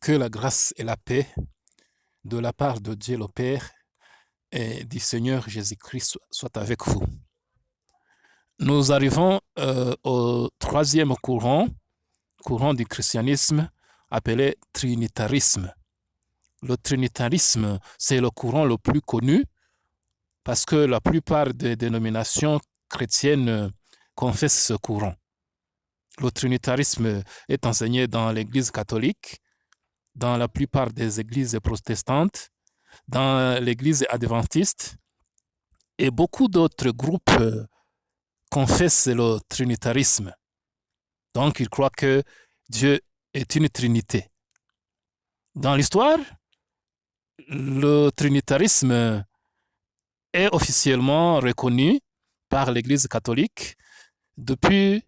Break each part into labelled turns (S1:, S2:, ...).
S1: Que la grâce et la paix de la part de Dieu le Père et du Seigneur Jésus-Christ soient avec vous. Nous arrivons au troisième courant du christianisme appelé trinitarisme. Le trinitarisme, c'est le courant le plus connu parce que la plupart des dénominations chrétiennes confessent ce courant. Le trinitarisme est enseigné dans l'Église catholique, dans la plupart des églises protestantes, dans l'Église adventiste, et beaucoup d'autres groupes confessent le trinitarisme. Donc, ils croient que Dieu est une trinité. Dans l'histoire, le trinitarisme est officiellement reconnu par l'Église catholique depuis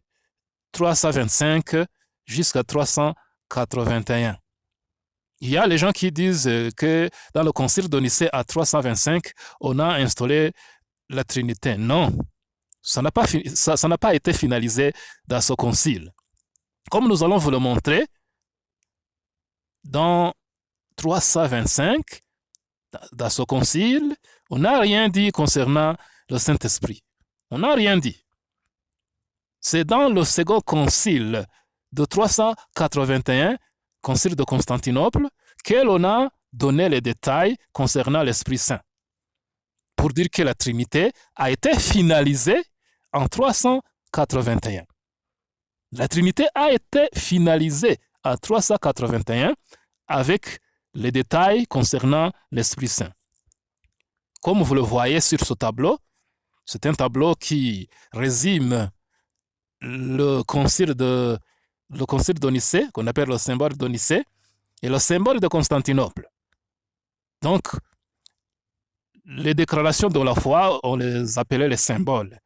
S1: 325 jusqu'à 381. Il y a les gens qui disent que dans le concile de Nicée à 325, on a installé la Trinité. Non, ça n'a pas été finalisé dans ce concile. Comme nous allons vous le montrer, dans 325, dans ce concile, on n'a rien dit concernant le Saint-Esprit. On n'a rien dit. C'est dans le second concile de 381, concile de Constantinople, que l'on a donné les détails concernant l'Esprit Saint. Pour dire que la Trinité a été finalisée en 381. La Trinité a été finalisée en 381 avec les détails concernant l'Esprit Saint. Comme vous le voyez sur ce tableau, c'est un tableau qui résume le concile de Nicée, qu'on appelle le symbole de Nicée, et le symbole de Constantinople. Donc, les déclarations de la foi, on les appelait les symboles.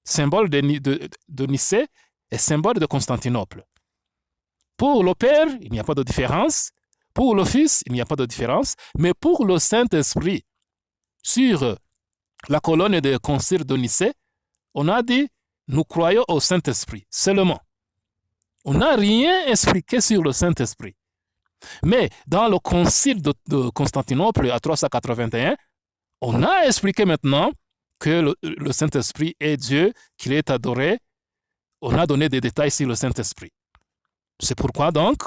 S1: Symbole de Nicée et symbole de Constantinople. Pour le Père, il n'y a pas de différence. Pour le Fils, il n'y a pas de différence. Mais pour le Saint-Esprit, sur la colonne des conciles de Nicée, on a dit « Nous croyons au Saint-Esprit » seulement. On n'a rien expliqué sur le Saint-Esprit. Mais dans le concile de Constantinople à 381, on a expliqué maintenant que le Saint-Esprit est Dieu, qu'il est adoré. On a donné des détails sur le Saint-Esprit. C'est pourquoi donc,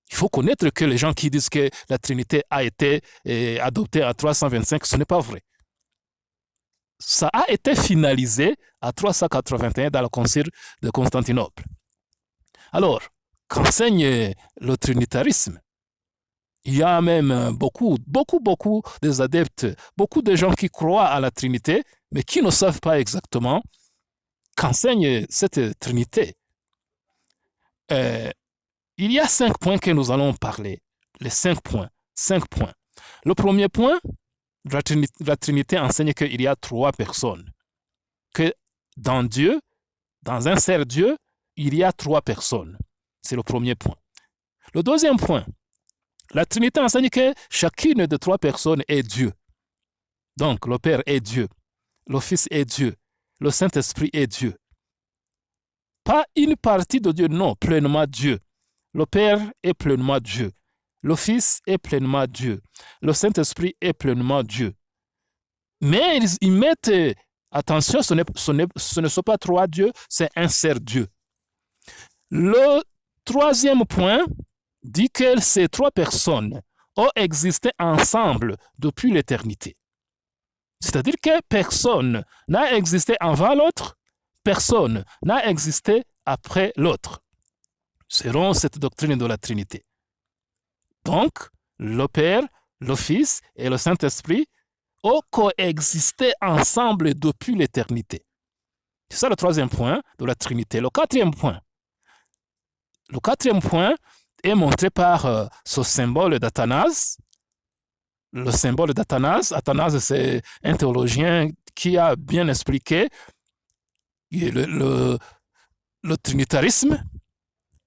S1: il faut connaître que les gens qui disent que la Trinité a été adoptée à 325, ce n'est pas vrai. Ça a été finalisé à 381 dans le concile de Constantinople. Alors, qu'enseigne le trinitarisme? Il y a même beaucoup des adeptes, beaucoup de gens qui croient à la Trinité, mais qui ne savent pas exactement qu'enseigne cette Trinité. Il y a 5 points que nous allons parler. Les 5 points. 5 points. Le premier point, la Trinité enseigne qu'il y a 3 personnes. Que dans Dieu, dans un seul Dieu, il y a 3 personnes. C'est le premier point. Le deuxième point, la Trinité enseigne que chacune de 3 personnes est Dieu. Donc, le Père est Dieu, le Fils est Dieu, le Saint-Esprit est Dieu. Pas une partie de Dieu, non, pleinement Dieu. Le Père est pleinement Dieu. Le Fils est pleinement Dieu. Le Saint-Esprit est pleinement Dieu. Mais ils mettent, attention, ce ne sont pas 3 dieux, c'est un seul Dieu. Le troisième point dit que ces 3 personnes ont existé ensemble depuis l'éternité. C'est-à-dire que personne n'a existé avant l'autre, personne n'a existé après l'autre, selon cette doctrine de la Trinité. Donc, le Père, le Fils et le Saint-Esprit ont coexisté ensemble depuis l'éternité. C'est ça le troisième point de la Trinité. Le quatrième point est montré par ce symbole d'Athanase. Le symbole d'Athanase, c'est un théologien qui a bien expliqué le trinitarisme.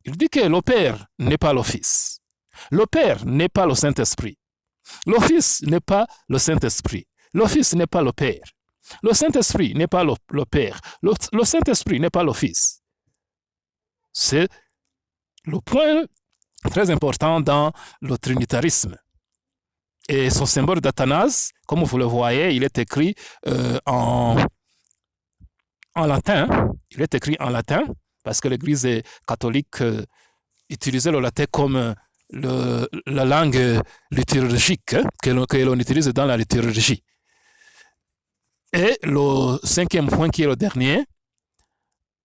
S1: Il dit que le Père n'est pas le Fils. Le Père n'est pas le Saint-Esprit. Le Fils n'est pas le Saint-Esprit. Le Fils n'est pas le Père. Le Saint-Esprit n'est pas le Père. Le Saint-Esprit n'est pas le Fils. C'est le point très important dans le trinitarisme. Et son symbole d'Athanase, comme vous le voyez, il est écrit en latin. Il est écrit en latin parce que l'Église catholique utilisait le latin comme la langue liturgique que l'on utilise dans la liturgie. Et le cinquième point, qui est le dernier,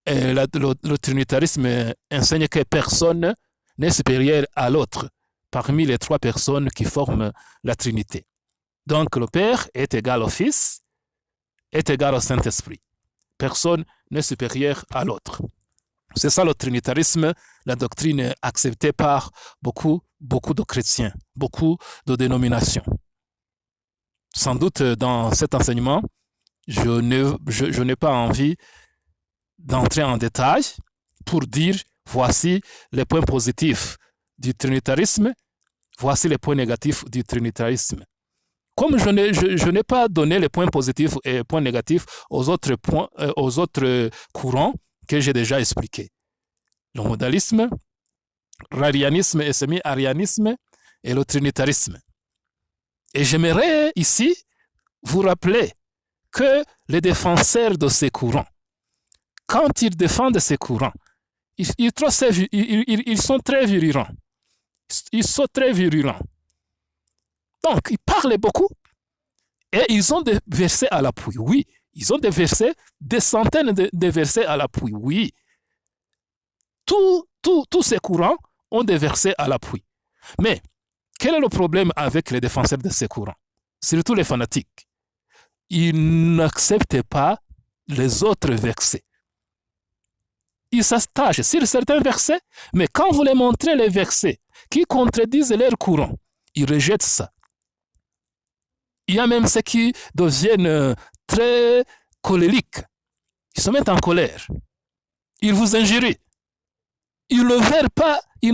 S1: le trinitarisme enseigne que personne n'est supérieur à l'autre parmi les trois personnes qui forment la Trinité. Donc le Père est égal au Fils, est égal au Saint-Esprit. Personne n'est supérieur à l'autre. C'est ça le trinitarisme, la doctrine acceptée par beaucoup de chrétiens, beaucoup de dénominations. Sans doute dans cet enseignement, je n'ai pas envie d'entrer en détail pour dire voici les points positifs du trinitarisme, voici les points négatifs du trinitarisme. Comme je n'ai pas donné les points positifs et les points négatifs aux autres courants que j'ai déjà expliqués. Le modalisme, l'arianisme et semi-arianisme et le trinitarisme. Et j'aimerais ici vous rappeler que les défenseurs de ces courants, quand ils défendent ces courants, ils sont très virulents. Ils sont très virulents. Donc, ils parlent beaucoup et ils ont des versets à l'appui. Oui, ils ont des versets, des centaines de versets à l'appui. Oui. Tous ces courants ont des versets à l'appui. Mais, quel est le problème avec les défenseurs de ces courants? Surtout les fanatiques. Ils n'acceptent pas les autres versets. Ils s'attachent sur certains versets, mais quand vous les montrez les versets qui contredisent leur courant, ils rejettent ça. Il y a même ceux qui deviennent très colériques. Ils se mettent en colère. Ils vous injurient. Ils ne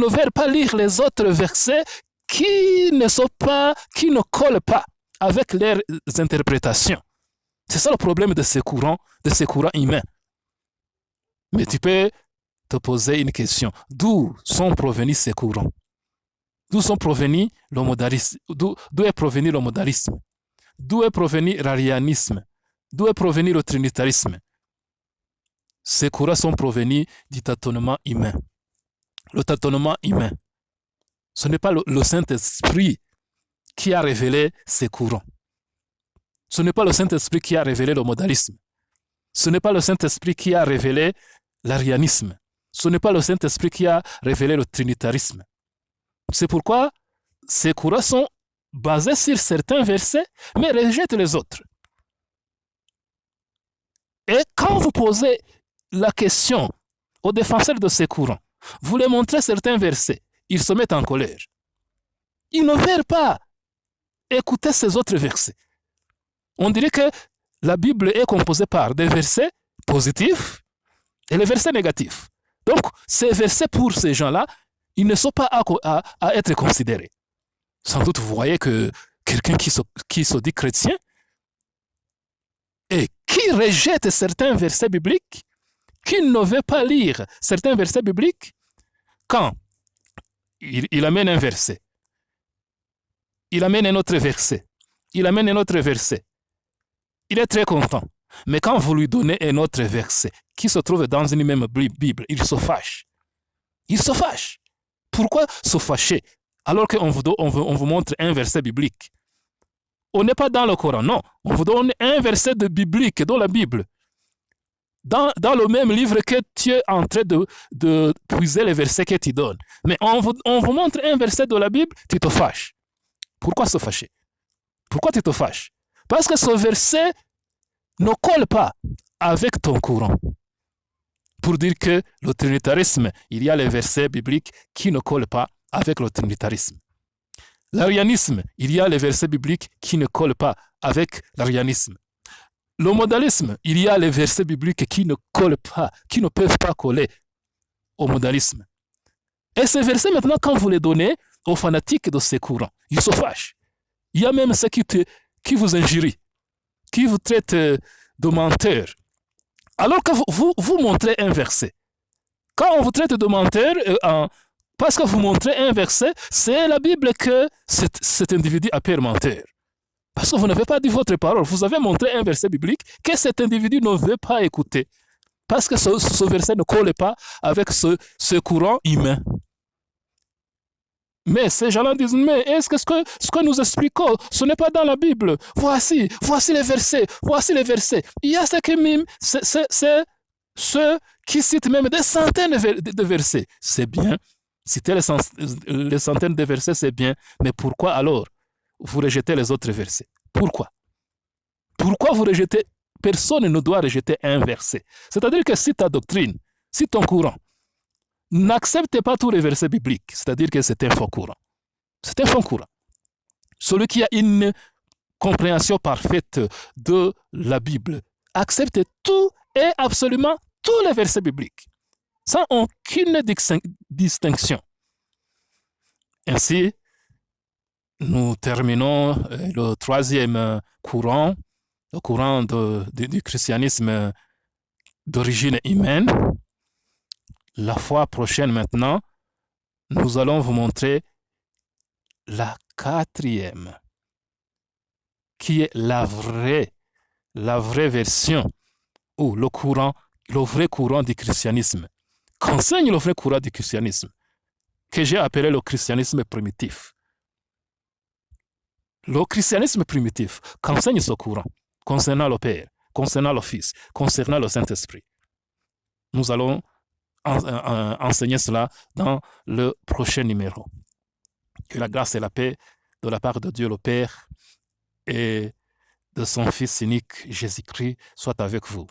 S1: veulent pas lire les autres versets qui ne collent pas avec leurs interprétations. C'est ça le problème de ces courants humains. Mais tu peux te poser une question. D'où sont provenus ces courants? D'où est provenu le modalisme? D'où est provenu le modalisme? D'où est provenu l'arianisme? D'où est provenu le trinitarisme? Ces courants sont provenus du tâtonnement humain. Le tâtonnement humain. Ce n'est pas le Saint-Esprit qui a révélé ces courants. Ce n'est pas le Saint-Esprit qui a révélé le modalisme. Ce n'est pas le Saint-Esprit qui a révélé l'arianisme. Ce n'est pas le Saint-Esprit qui a révélé le trinitarisme. C'est pourquoi ces courants sont basés sur certains versets, mais rejettent les autres. Et quand vous posez la question aux défenseurs de ces courants, vous les montrez certains versets, ils se mettent en colère. Ils ne veulent pas écouter ces autres versets. On dirait que la Bible est composée par des versets positifs et les versets négatifs. Donc, ces versets pour ces gens-là, ils ne sont pas à être considérés. Sans doute, vous voyez que quelqu'un qui se dit chrétien et qui rejette certains versets bibliques, qui ne veut pas lire certains versets bibliques, quand il amène un verset, il amène un autre verset, il amène un autre verset, il est très content. Mais quand vous lui donnez un autre verset qui se trouve dans une même Bible, il se fâche. Il se fâche. Pourquoi se fâcher alors qu'on vous montre un verset biblique? On n'est pas dans le Coran, non. On vous donne un verset de biblique dans la Bible. Dans le même livre que tu es en train de puiser les versets que tu donnes. Mais on vous montre un verset de la Bible, tu te fâches. Pourquoi se fâcher? Pourquoi tu te fâches? Parce que ce verset ne colle pas avec ton courant. Pour dire que le trinitarisme, il y a les versets bibliques qui ne collent pas avec le trinitarisme. L'arianisme, il y a les versets bibliques qui ne collent pas avec l'arianisme. Le modalisme, il y a les versets bibliques qui ne collent pas, qui ne peuvent pas coller au modalisme. Et ces versets, maintenant, quand vous les donnez aux fanatiques de ces courants, ils se fâchent. Il y a même ceux qui vous injurient, qui vous traitent de menteurs. Alors que vous montrez un verset. Quand on vous traite de menteur, Parce que vous montrez un verset, c'est la Bible que cet individu a peur menteur. Parce que vous n'avez pas dit votre parole. Vous avez montré un verset biblique que cet individu ne veut pas écouter. Parce que ce verset ne colle pas avec ce courant humain. Mais ces gens-là disent, mais est-ce que ce que nous expliquons, ce n'est pas dans la Bible? Voici les versets, voici les versets. Il y a ceux qui miment, c'est ceux qui citent même des centaines de versets. C'est bien, citer les centaines de versets, c'est bien, mais pourquoi alors vous rejetez les autres versets? Pourquoi? Pourquoi vous rejetez? Personne ne doit rejeter un verset. C'est-à-dire que si ta doctrine, si ton courant, n'accepte pas tous les versets bibliques, c'est-à-dire que c'est un faux courant. C'est un faux courant. Celui qui a une compréhension parfaite de la Bible accepte tout et absolument tous les versets bibliques, sans aucune distinction. Ainsi, nous terminons le troisième courant, le courant du christianisme d'origine humaine. La fois prochaine maintenant, nous allons vous montrer la quatrième, qui est la vraie version, ou le vrai courant du christianisme, qu'enseigne le vrai courant du christianisme, que j'ai appelé le christianisme primitif. Le christianisme primitif, qu'enseigne ce courant, concernant le Père, concernant le Fils, concernant le Saint-Esprit. Nous allons enseigner cela dans le prochain numéro. Que la grâce et la paix de la part de Dieu le Père et de son Fils unique Jésus-Christ soient avec vous.